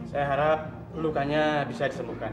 Saya harap lukanya bisa disembuhkan.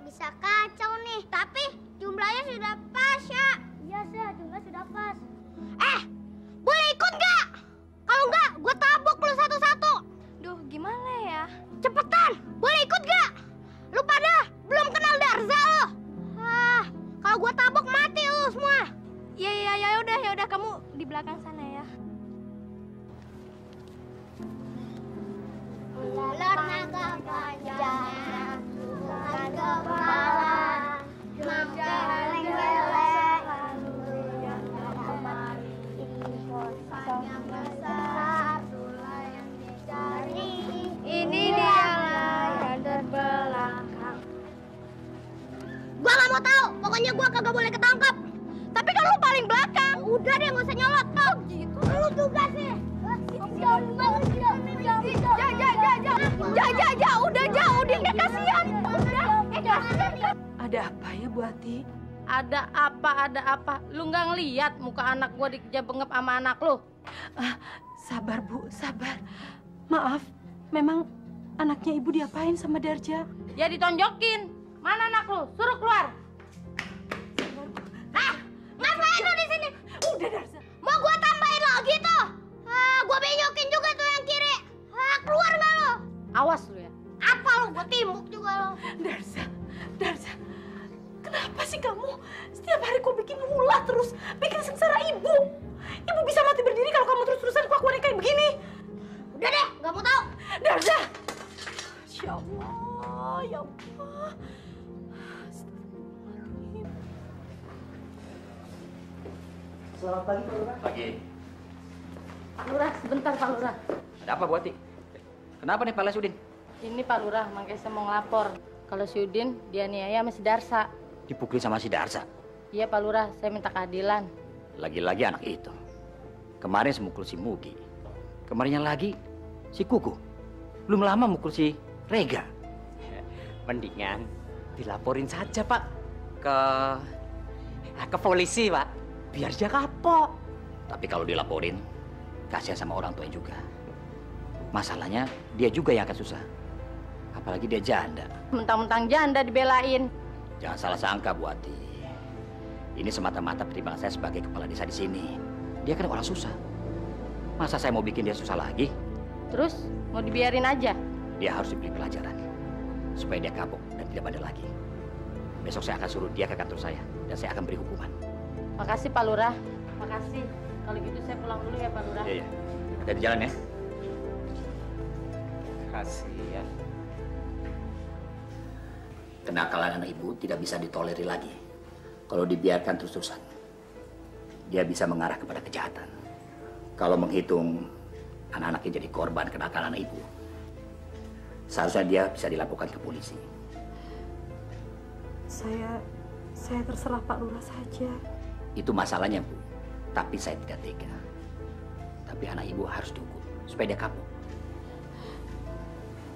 Bisa kacau nih, tapi jumlahnya sudah pas ya. Iya, jumlah sudah pas. Boleh ikut nggak? Kalau nggak, gue tabok lu satu-satu. Duh, gimana ya? Cepetan, boleh ikut nggak? Lu pada belum kenal Darza lo. Kalau gue tabok mati lu semua. Ya udah kamu di belakang sana ya. Ular naga panjang, bukan kepala, geleng-geleng, lalu yang kemari, kosong yang besar, tulah yang dicari, ini dialah yang terbelakang. Gua nggak mau tahu, pokoknya gua kagak boleh ketangkap. Tapi kan lu paling belakang, udah deh nggak usah nyolot. Oh gitu, lu juga sih. Udah kasihan. Kasihan. Ada apa ya Bu Ati? Ada apa? Lu nggak ngeliat muka anak gua dikejar bengep sama anak lu? Sabar Bu, sabar. Maaf, memang anaknya Ibu diapain sama Darja? Ya ditonjokin. Mana anak lu? Suruh keluar. Ngapain lu di sini? Udah Darja. Mau gua tambahin lagi tuh? Gua benyokin juga tuh yang kiri. Keluar nggak lo? Awas lu ya. Apa lo? Gua timbuk juga lo. Darza, kenapa sih kamu setiap hari kok bikin ulah terus, bikin sengsara Ibu? Ibu bisa mati berdiri kalau kamu terus-terusan kelakuannya kayak begini. Udah deh, nggak mau tahu. Darza, ya Allah, ya Allah. Selamat pagi, Pak Lurah. Pagi. Lurah, sebentar Pak Lurah. Ada apa, Bu Ati? Kenapa nih Pak Lasudin? Ini Pak Lurah, makanya saya mau ngelapor. Kalau si Udin dianiaya sama si Darsa. Dipukuli sama si Darsa. Iya Pak Lurah, saya minta keadilan. Lagi-lagi anak itu. Kemarin semukul si Mugi. Kemarinnya lagi si Kuku. Belum lama mukul si Rega. Mendingan dilaporin saja Pak ke polisi Pak, biar dia kapok. Tapi kalau dilaporin, kasihan sama orang tuanya juga. Masalahnya dia juga yang akan susah. Apalagi dia janda. Mentang-mentang janda dibelain. Jangan salah sangka, Bu Ati. Ini semata-mata pertimbangan saya sebagai kepala desa di sini. Dia kan orang susah. Masa saya mau bikin dia susah lagi? Terus mau dibiarin aja? Dia harus diberi pelajaran supaya dia kapok dan tidak bandel lagi. Besok saya akan suruh dia ke kantor saya dan saya akan beri hukuman. Makasih Pak Lurah. Makasih. Kalau gitu saya pulang dulu ya Pak Lurah. Iya. Ada di jalan ya. Kasihan. Kenakalan anak ibu tidak bisa ditolerir lagi. Kalau dibiarkan terus-terusan, dia bisa mengarah kepada kejahatan. Kalau menghitung anak-anaknya jadi korban kenakalan anak ibu, seharusnya dia bisa dilaporkan ke polisi. Saya terserah Pak Lurah saja. Itu masalahnya, Bu. Tapi saya tidak tega. Tapi anak ibu harus dihukum supaya dia kapok.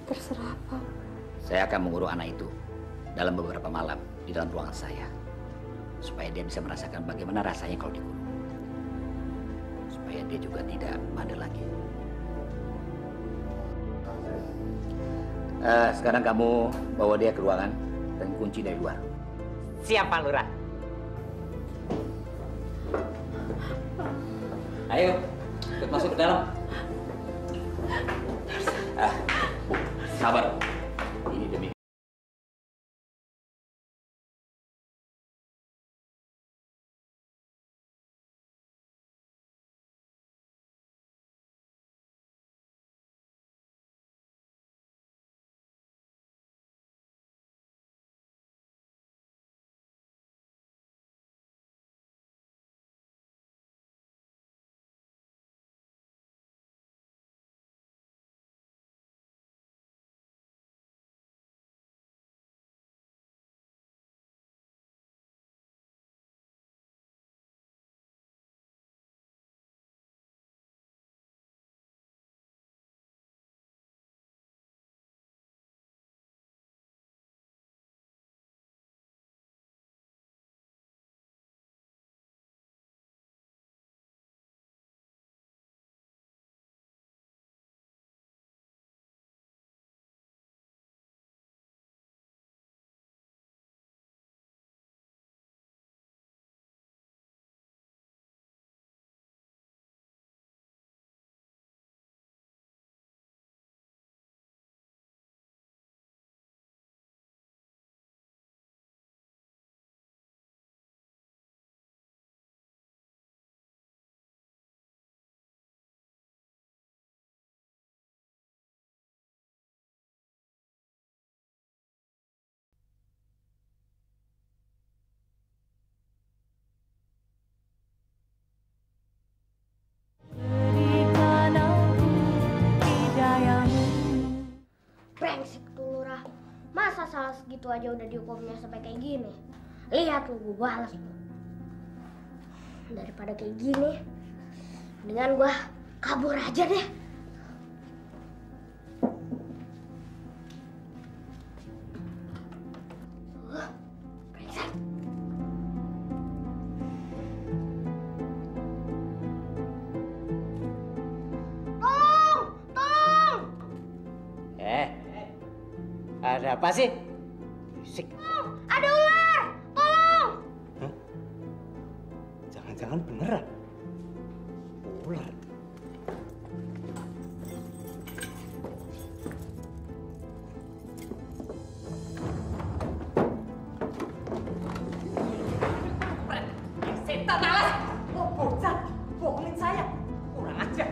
Terserah Pak. Saya akan mengurung anak itu dalam beberapa malam di dalam ruangan saya. Supaya dia bisa merasakan bagaimana rasanya kalau dikurung. Supaya dia juga tidak bandel lagi. Sekarang kamu bawa dia ke ruangan dan kunci dari luar. Siap Pak Lurah. Ayo, ikut masuk ke dalam. Bu, sabar. aja udah dihukumnya sampai kayak gini. Lihat lu, gue balas lu. Daripada kayak gini, mendingan gue kabur aja deh. Brengsek. Tolong! Ada apa sih? Berisik. Ada ular! Tolong! Jangan-jangan beneran. Ular. Setan alas! Oh, bocah! Bohongin saya! Kurang ajar!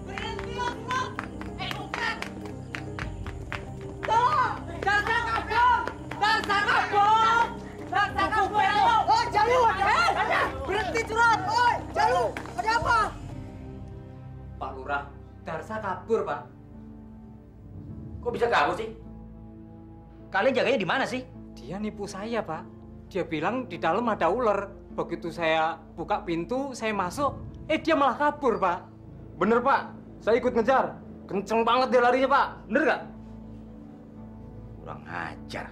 Berhenti! Bukan! Tolong! Dasar kabur! Dasar kabur! Dasar kabur! Oh, Jalu! Berhenti curhat! Oi, Jalu! Ada apa? Pak Lurah, Darsa kabur, Pak. Kok bisa kabur sih? Kalian jaganya di mana sih? Dia nipu saya, Pak. Dia bilang di dalam ada ular. Begitu saya buka pintu, saya masuk. Dia malah kabur, Pak. Bener Pak, saya ikut ngejar. Kenceng banget dia larinya Pak, bener gak? Kurang ajar.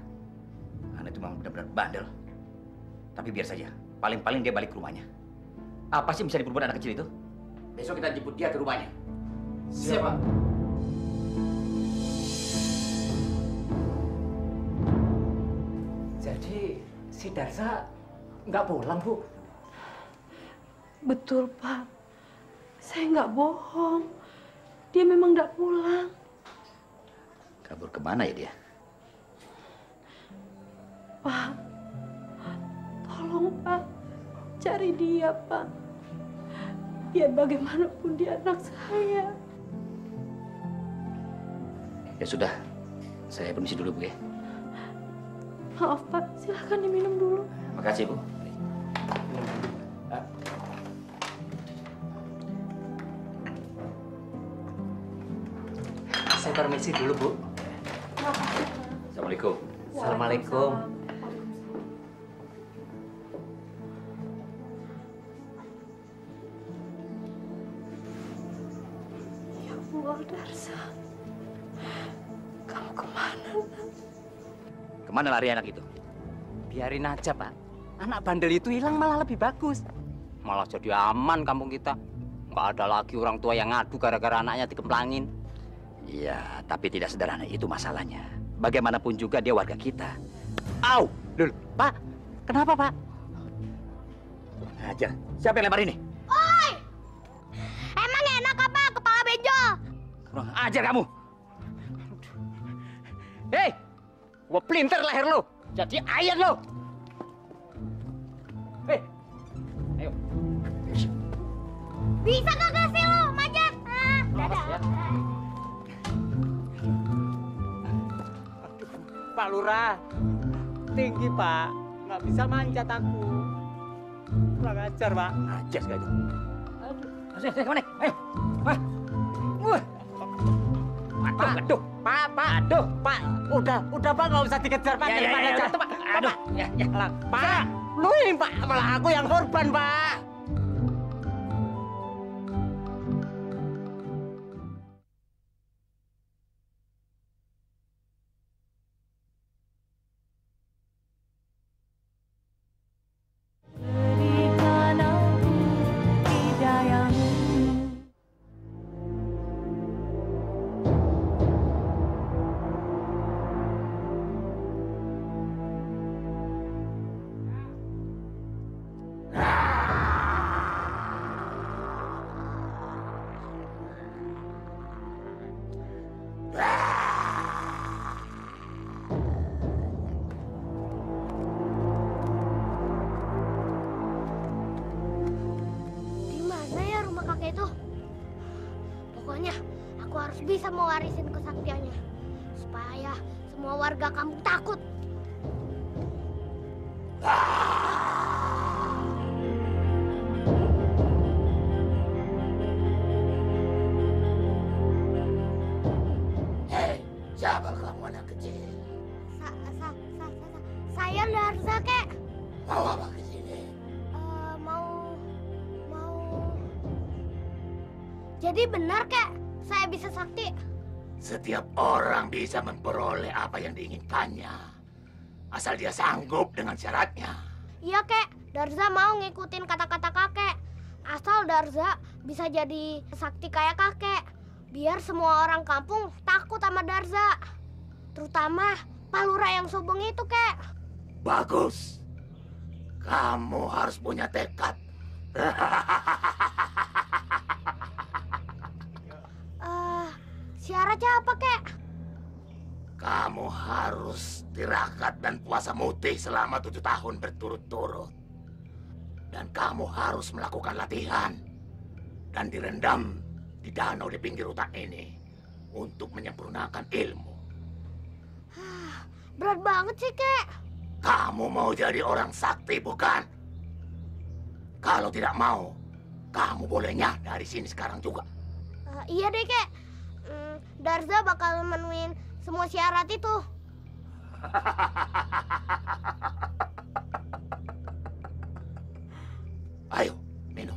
Anak itu memang benar-benar bandel. Tapi biar saja, paling-paling dia balik ke rumahnya. Apa sih yang bisa diperbuat anak kecil itu? Besok kita jemput dia ke rumahnya. Siap Pak. Jadi si Darsa nggak pulang, Bu? Betul, Pak. Saya nggak bohong. Dia memang nggak pulang. Kabur kemana ya dia? Pak, tolong Pak, cari dia Pak. Biar bagaimanapun dia anak saya. Ya sudah, saya permisi dulu Bu ya. Maaf Pak, silahkan diminum dulu. Makasih Bu. Saya permisi dulu, Bu. Assalamualaikum. Assalamualaikum. Ya Allah, Darsa. Kamu kemana, Nak? Kemana lari anak itu? Biarin aja, Pak. Anak bandel itu hilang malah lebih bagus. Malah jadi aman kampung kita. Nggak ada lagi orang tua yang ngadu gara-gara anaknya dikemplangin. Iya, tapi tidak sederhana itu masalahnya. Bagaimanapun juga dia warga kita. Au! Dulu, Pak. Kenapa, Pak? Aja. Siapa yang lempar ini? Oi! Emang enak apa kepala benjol? Kurang ajar kamu. Hei! Gua pelintir leher lu. Jadi ayat lu. Hei! Ayo. Bisa kagak sih lu, manjat? Dadah. Ya. Pak Lurah, tinggi Pak, nggak bisa manjat aku. Kurang ajar Pak. Ajar sekali. Ayo, kemana? Ayo. Wah. Wah. Pak, aduh, Pak, aduh, Pak, udah Pak, nggak usah dikejar Pak, daripada jatuh Pak. Aduh, ya. Lah, Pak, lu ini Pak, malah aku yang korban Pak. Berikan aku hidayahmu. Di mana ya rumah kakek itu? Pokoknya aku harus bisa mewarisin kesaktiannya supaya semua warga kampung takut. Hei, siapa Darza, kek. Mau apa ke sini? Mau... Jadi benar, kek, saya bisa sakti. Setiap orang bisa memperoleh apa yang diinginkannya. Asal dia sanggup dengan syaratnya. Iya, kek. Darza mau ngikutin kata-kata kakek. Asal Darza bisa jadi sakti kayak kakek. Biar semua orang kampung takut sama Darza. Terutama Pak Lurah yang sombong itu, kek. Bagus. Kamu harus punya tekad. Syaratnya apa, kek? Kamu harus tirakat dan puasa mutih selama 7 tahun berturut-turut. Dan kamu harus melakukan latihan dan direndam di danau di pinggir hutan ini untuk menyempurnakan ilmu. Berat banget sih, kek. Kamu mau jadi orang sakti, bukan? Kalau tidak mau, kamu bolehnya dari sini sekarang juga. Iya deh, kek. Darza bakal memenuhi semua syarat itu. Ayo, minum.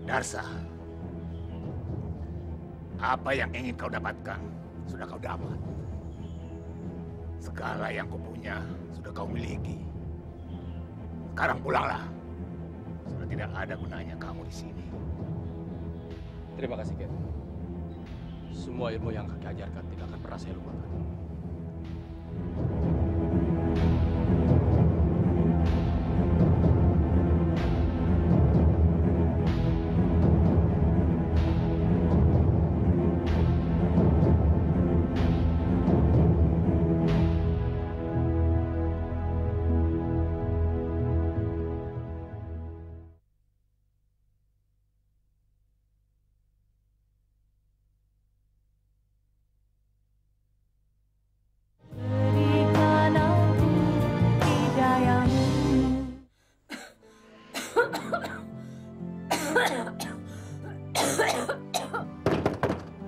Darsa, apa yang ingin kau dapatkan sudah kau dapat. Segala yang kau punya sudah kau miliki. Sekarang pulanglah. Sudah tidak ada gunanya kamu di sini. Terima kasih, Kek. Semua ilmu yang kakek ajarkan tidak akan pernah saya lupakan.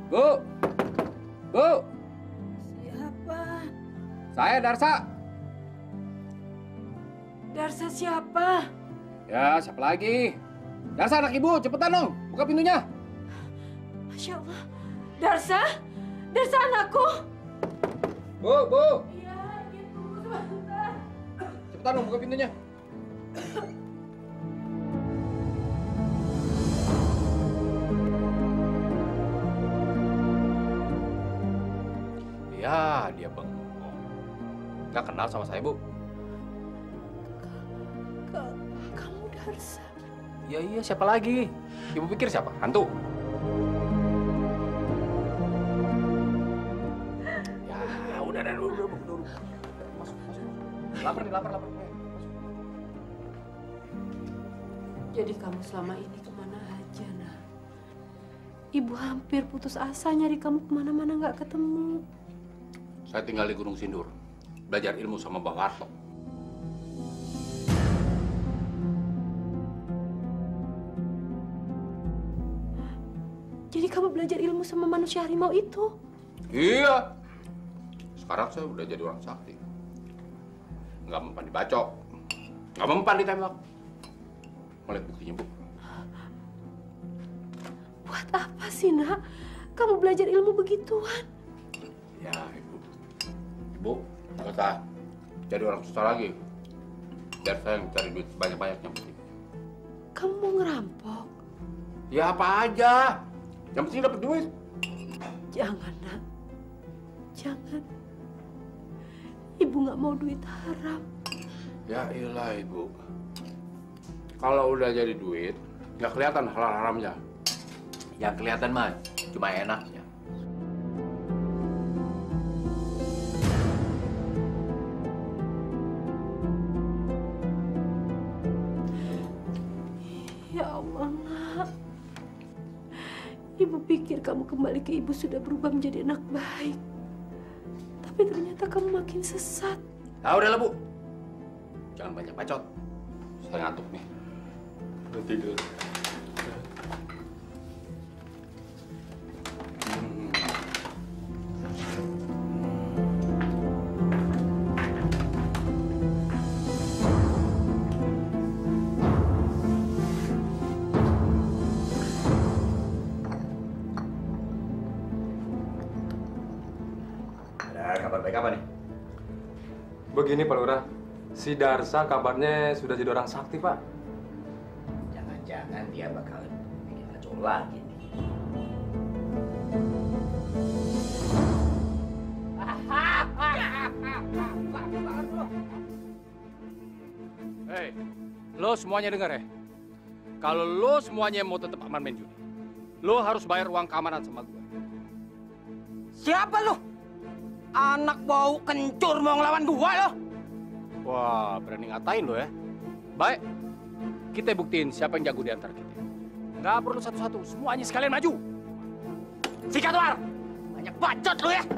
Bu! Bu! Siapa? Saya Darsa. Darsa siapa? Ya, siapa lagi? Darsa anak ibu, cepetan dong, buka pintunya. Masya Allah. Darsa? Darsa anakku? Bu! Iya, gitu. Sebentar. Cepetan dong, buka pintunya. Nggak kenal sama saya, Bu? Kamu Darsa. Ya iya, siapa lagi? Ibu pikir siapa? Hantu? Ya, udah, duduk. Masuk. Lapar nih. Masuk. Jadi kamu selama ini kemana aja, Nak? Ibu hampir putus asa nyari kamu kemana-mana nggak ketemu. Saya tinggal di Gunung Sindur. Belajar ilmu sama Bang Warto. Jadi kamu belajar ilmu sama manusia harimau itu? Iya. Sekarang saya udah jadi orang sakti. Nggak mempan dibacok. Nggak mempan ditembak. Mau lihat buktinya, Bu? Buat apa sih, Nak? Kamu belajar ilmu begituan? Ya, Ibu. Ibu, nggak usah jadi orang susah lagi. Biar saya yang cari duit banyak-banyaknya, Bu. Kamu mau ngerampok? Ya apa aja. Yang penting dapat duit. Jangan, Nak. Jangan. Ibu nggak mau duit haram. Ya iyalah, Ibu. Kalau udah jadi duit, nggak kelihatan halal haramnya. Yang kelihatan mah cuma enaknya. Ya Allah, Nak. Ibu pikir kamu kembali ke ibu sudah berubah menjadi anak baik. Tapi ternyata kamu makin sesat. Ah, udahlah, Bu. Jangan banyak bacot. Saya ngantuk nih. Udah tidur. Ada kabar baik apa nih? Begini Pak Lurah, si Darsa kabarnya sudah jadi orang sakti, Pak. Jangan-jangan dia bakal bikin kacau lagi nih. Hei, lo semuanya dengar ya? Kalau lo semuanya mau tetap aman main judi, lo harus bayar uang keamanan sama gue. Siapa lu? Anak bau kencur mau ngelawan gua lo? Wah, berani ngatain lo ya? Baik, kita buktiin siapa yang jago di antara kita. Nggak perlu satu-satu, semuanya sekalian maju. Sikat luar! Banyak bacot lu ya!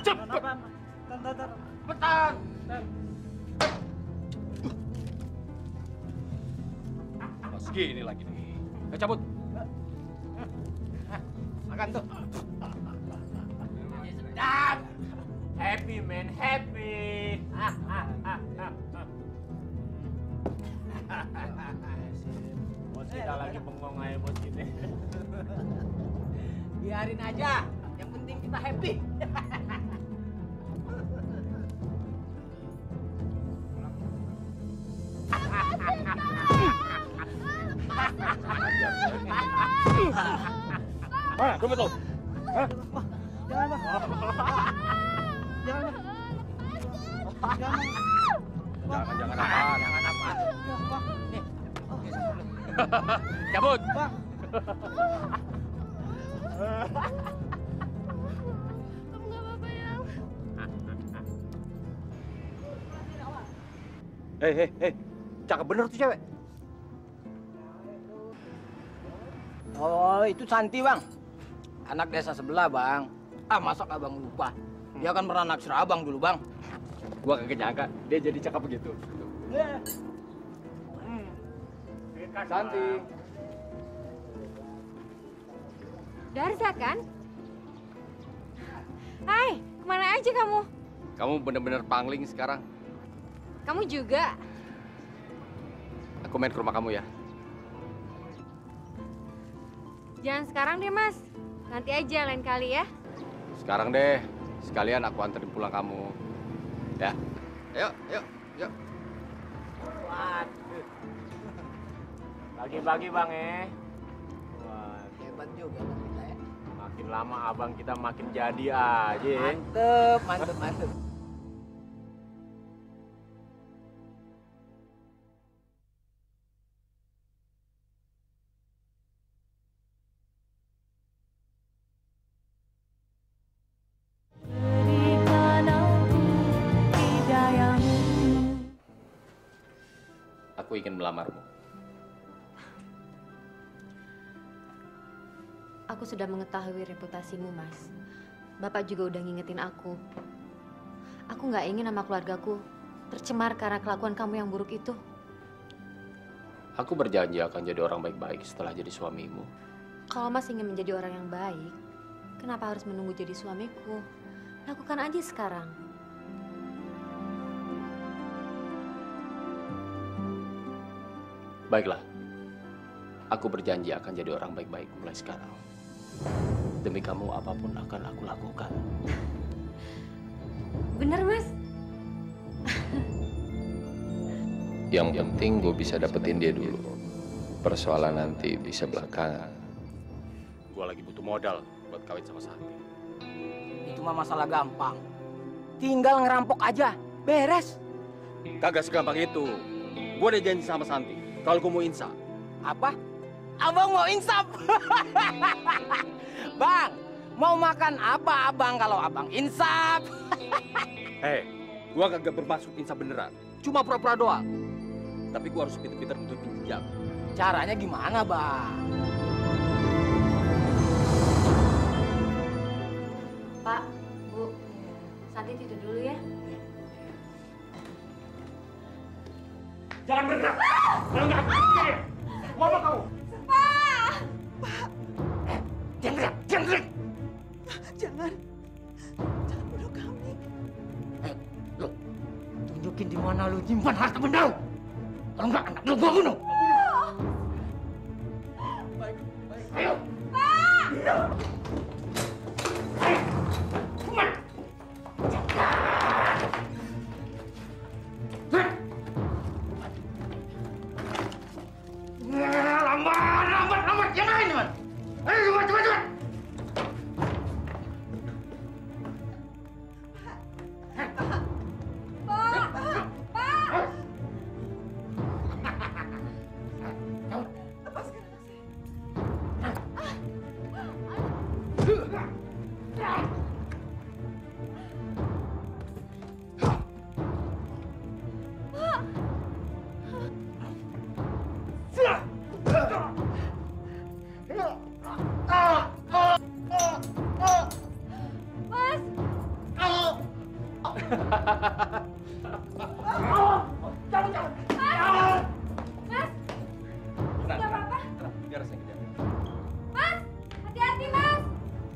Cepetan! Mas gini lagi nih. Ayo cabut. Makan tuh. Sedap. Happy man, happy. Bos kita lagi bengong aja bos ini. Biarin aja. Yang penting kita happy. Mana? Dompet lo? Hah? Jangan bang. Jangan bang. Jangan apaan? Jangan apaan. Nih. Cabut! Bang. Kamu nggak apa-apa ya? Hei, cakep bener tuh cewek. Oh, itu Santi, Bang. Anak desa sebelah, Bang. Ah, masa abang lupa? Dia kan pernah naksir abang dulu, Bang. Gua kagak nyangka dia jadi cakep begitu. Santi. Darza kan? Hai, kemana aja kamu? Kamu bener-bener pangling sekarang. Kamu juga? Aku main ke rumah kamu ya. Jangan sekarang deh, Mas. Nanti aja lain kali ya. Sekarang deh, sekalian aku anterin pulang kamu. Ya. Ayo, ayo, yuk. Waduh. Bagi-bagi bang Wah, Hebat juga Bang kita ya. makin lama abang kita makin jadi aja. Mantep, mantep, mantep. Aku ingin melamarmu. Aku sudah mengetahui reputasimu, Mas. Bapak juga udah ngingetin aku. Aku nggak ingin nama keluargaku tercemar karena kelakuan kamu yang buruk itu. Aku berjanji akan jadi orang baik-baik setelah jadi suamimu. Kalau Mas ingin menjadi orang yang baik, kenapa harus menunggu jadi suamiku? Lakukan aja sekarang. Baiklah. Aku berjanji akan jadi orang baik-baik mulai sekarang. Demi kamu apapun akan aku lakukan. Bener, Mas? Yang penting gue bisa dapetin dia dulu. Persoalan nanti bisa belakangan. Gue lagi butuh modal buat kawin sama Santi. Itu mah masalah gampang. Tinggal ngerampok aja, beres. Kagak segampang itu. Gue udah janji sama Santi. Kalau gue mau insaf. Apa? Abang mau insaf? Bang, mau makan apa abang kalau abang insaf? Hei, gue kagak bermaksud insaf beneran. Cuma pura-pura doang. Tapi gue harus pinter-pinter untuk pinjam. Caranya gimana, Bang? Pak, Bu, Santi tidur dulu ya. Jangan bergerak. Kalau nggak, mau kamu? Jangan gerak, jangan gerak. Jangan bunuh kami. Lo, tunjukin di mana lu nyimpan harta benda lu. Kalau nggak, anak lu gua bunuh. Ayo. Lambat, yang lain, teman. Ayo, cepat.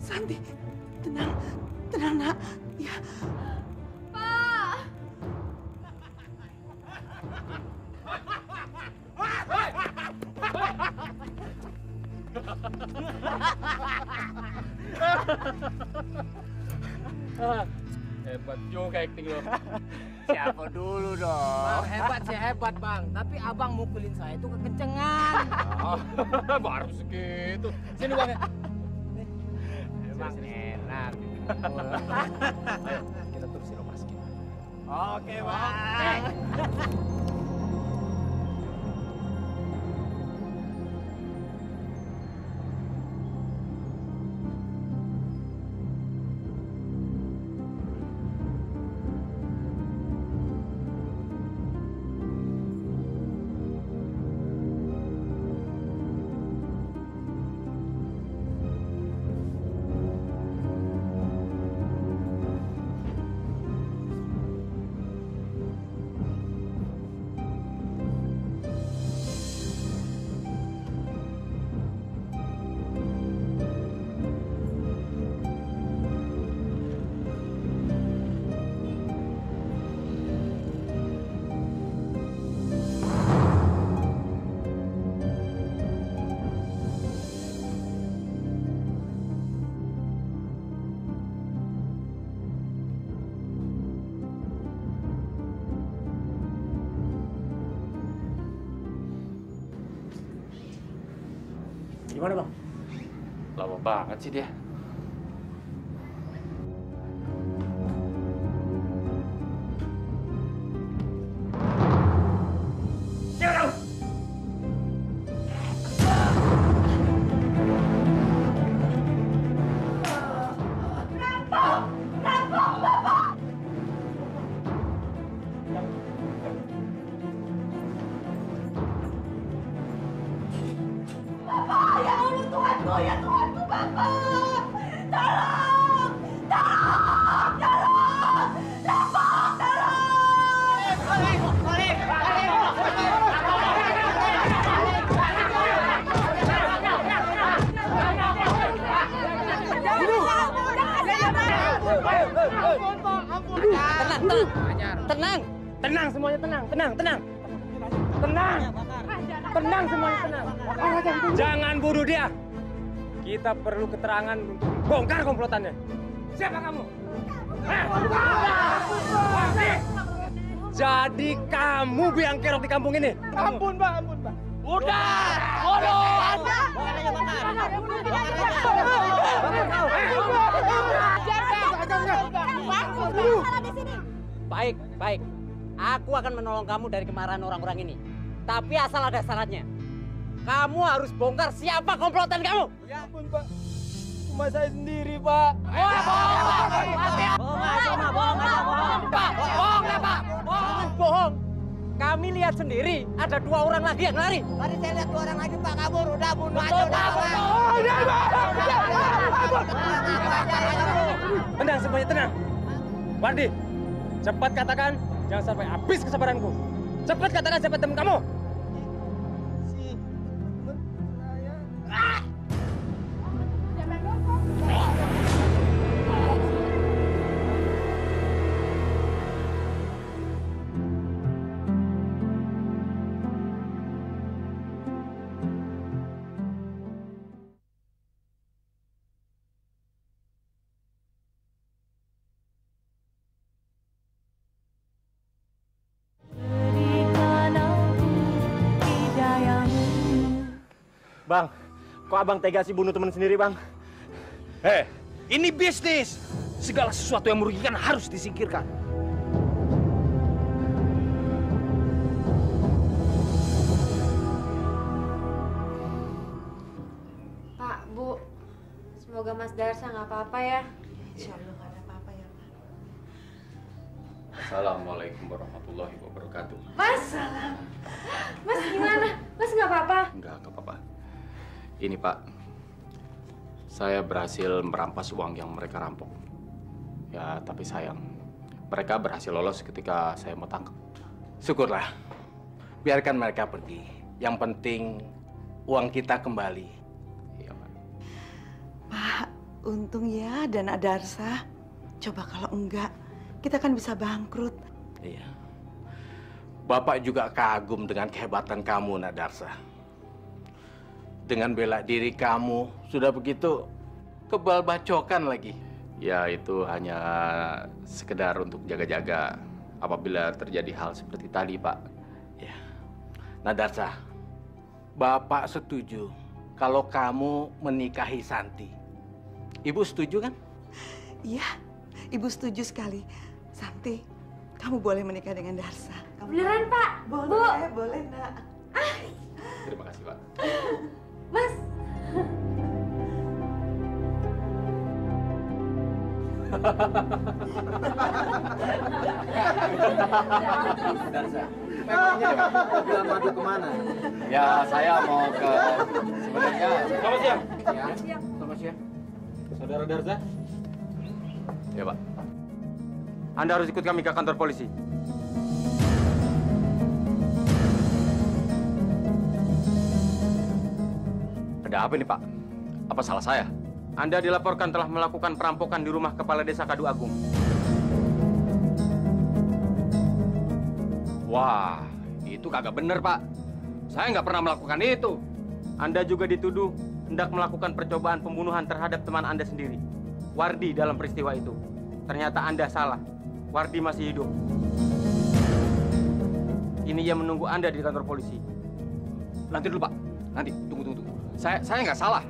Santi, tenang nak. Ya. Hebat juga acting lo. Siapa dulu dong? Bang, hebat sih hebat, Bang. Tapi abang mukulin saya itu kekencengan. Oh, baru segitu. Sini Bang ya. Emang enak. Ayo, kita terusin operasi kita. Oke, Bang. Gimana, Bang? Lama banget sih dia. Tenang semuanya, tenang semuanya, tenang. Jangan bunuh dia. Kita perlu keterangan untuk bongkar komplotannya. Siapa kamu? Jadi kamu biang kerok di kampung ini? Ampun, Pak. Udah, bodoh. Baik. Aku akan menolong kamu dari kemarahan orang-orang ini. Tapi asal ada syaratnya. Kamu harus bongkar siapa komplotan kamu. Ya ampun, Pak. Cuma saya sendiri, Pak. Bohong. Kami lihat sendiri ada 2 orang lagi yang lari. Tadi saya lihat 2 orang lagi, Pak, kabur. Udah bunuh aja, udah. Tenang semuanya, tenang. Wardi, cepat katakan, jangan sampai habis kesabaranku. Cepat katakan siapa teman kamu. Bang, kok abang tega sih bunuh teman sendiri, Bang? Ini bisnis. Segala sesuatu yang merugikan harus disingkirkan. Pak, Bu, semoga Mas Darsa nggak apa-apa ya. Insya Allah nggak ada apa-apa ya, Pak. Assalamualaikum warahmatullahi wabarakatuh. Mas gimana? Mas nggak apa-apa? Enggak apa-apa. Ini Pak, saya berhasil merampas uang yang mereka rampok. Ya, tapi sayang, mereka berhasil lolos ketika saya mau tangkap. Syukurlah. Biarkan mereka pergi. Yang penting uang kita kembali. Iya, Pak. Pak, untung ya ada Nak Darsa. Coba kalau enggak, kita kan bisa bangkrut. Iya. Bapak juga kagum dengan kehebatan kamu, Nak Darsa. Dengan bela diri kamu, sudah begitu kebal bacokan lagi. Ya, itu hanya sekedar untuk jaga-jaga apabila terjadi hal seperti tadi, Pak. Ya. Nak Darsa, Bapak setuju kalau kamu menikahi Santi. Ibu setuju kan? Iya, Ibu setuju sekali. Santi, kamu boleh menikah dengan Darsa. Beneran, Pak? Boleh, Nak. Terima kasih, Pak. Mas. Darsa, memangnya mobil madu kemana? Ya, saya mau ke sebenarnya. Selamat siang. Ya. Selamat siang. Saudara Darsa? Ya, Pak. Anda harus ikut kami ke kantor polisi. Ada apa ini, Pak? Apa salah saya? Anda dilaporkan telah melakukan perampokan di rumah Kepala Desa Kadu Agung. Wah, itu kagak bener, Pak. Saya nggak pernah melakukan itu. Anda juga dituduh hendak melakukan percobaan pembunuhan terhadap teman Anda sendiri, Wardi, dalam peristiwa itu. Ternyata Anda salah. Wardi masih hidup. Ini yang menunggu Anda di kantor polisi. Nanti dulu, Pak. Nanti, tunggu. Saya nggak salah.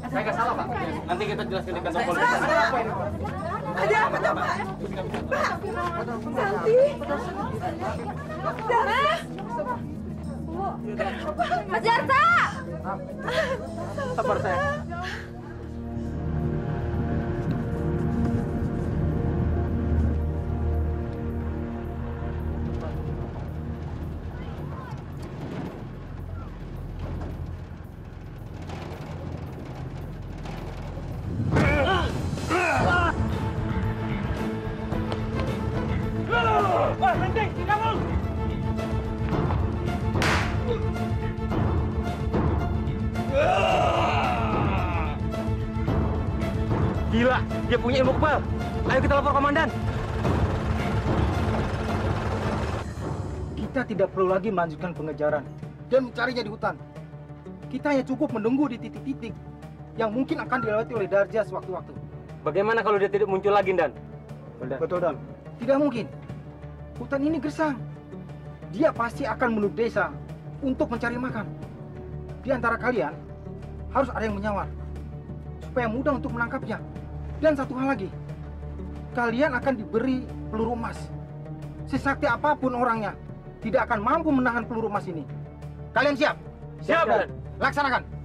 Saya nggak salah, Pak. Nanti kita jelaskan di kantor polisi. Ada apa, Pak? Santi. Mas Jarta! Sabar saya. Gila, dia punya ilmu kebal. Ayo kita lapor komandan. Kita tidak perlu lagi melanjutkan pengejaran dan mencarinya di hutan. Kita hanya cukup menunggu di titik-titik yang mungkin akan dilewati oleh Darja sewaktu-waktu. Bagaimana kalau dia tidak muncul lagi, Dan? Betul, Dan. Tidak mungkin. Hutan ini gersang. Dia pasti akan menuju desa untuk mencari makan. Di antara kalian harus ada yang menyamar supaya mudah untuk menangkapnya. Dan satu hal lagi, kalian akan diberi peluru emas. Sesakti apapun orangnya, tidak akan mampu menahan peluru emas ini. Kalian siap? Siap, Dan. Laksanakan.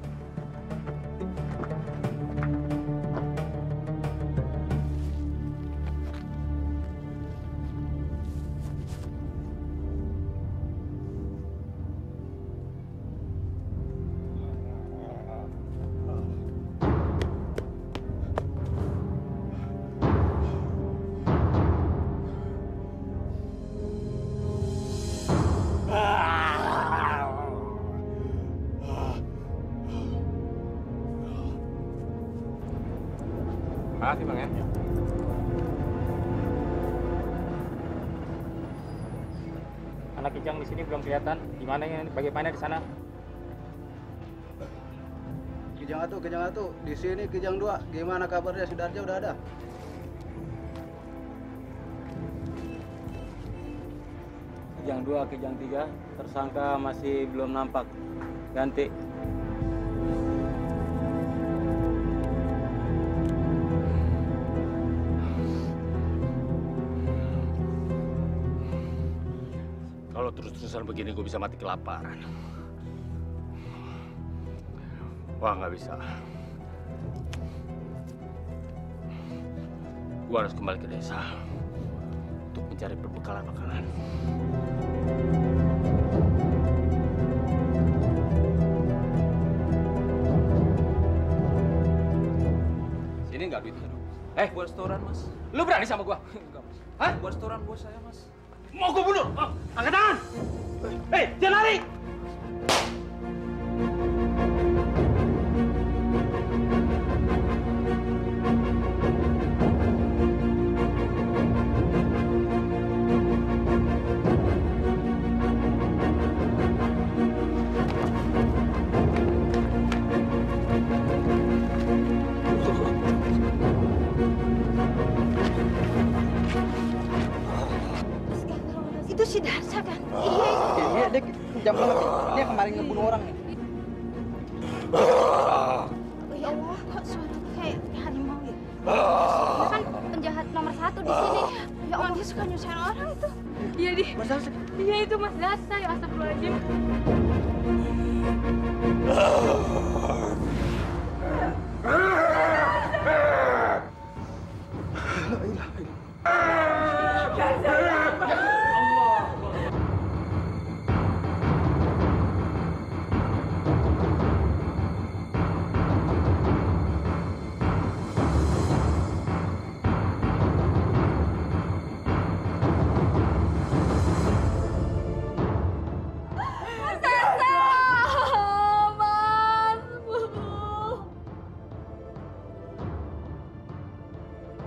Makasih, Bang, ya. Anak Kijang di sini belum kelihatan. Gimana ya? Bagaimana di sana? Kijang 1, di sini Kijang 2. Gimana kabarnya? Sudarja udah ada? Kijang 2, Kijang 3, tersangka masih belum nampak. Ganti. Kalau terus-terusan begini gue bisa mati kelaparan. Wah, nggak bisa. Gue harus kembali ke desa untuk mencari perbekalan makanan. Sini nggak duitnya dong? Buat setoran, Mas. Lu berani sama gua? Enggak, Mas. Hah? Buat setoran bos saya, Mas. Mau gua bunuh? Angkat tangan! Jangan lari! Itu si Darsa kan? Iya, dia jam banget. Dia kemarin ngebunuh orang nih. Ya Allah, kok suara kayak harimau ya? Dia kan penjahat nomor 1 di sini. Ya Allah, dia suka nyusahin orang itu. Iya, Di. Iya, itu Mas Darsa. Ya, astagfirullahaladzim.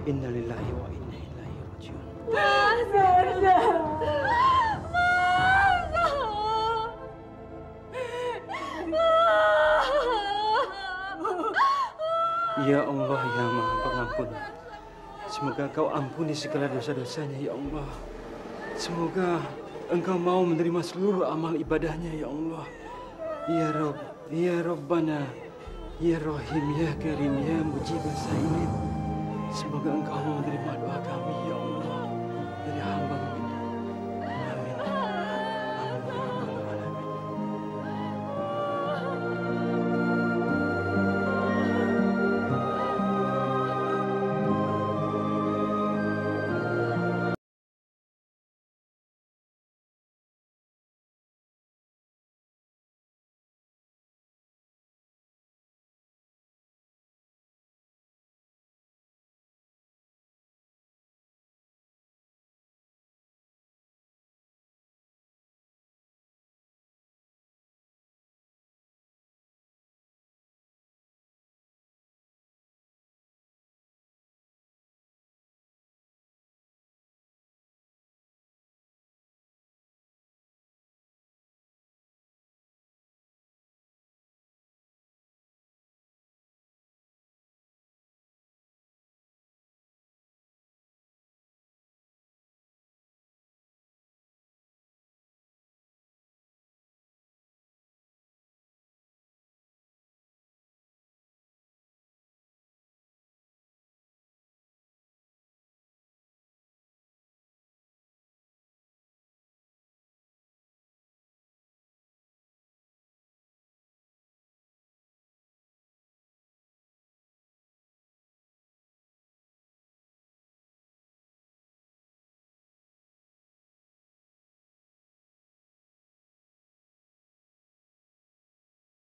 Innalillahi wa inna ilaihi rajiun. Mas Darsa. Ya Allah, ya Maha Pengampun. Semoga Kau ampuni segala dosa-dosanya, ya Allah. Semoga Engkau mau menerima seluruh amal ibadahnya, ya Allah. Ya Rabb, ya Rabbana, Ya Rahim, Ya Karim, Ya Mujib Sa'ilin. Semoga Engkau menerima doa kami, Ya Allah.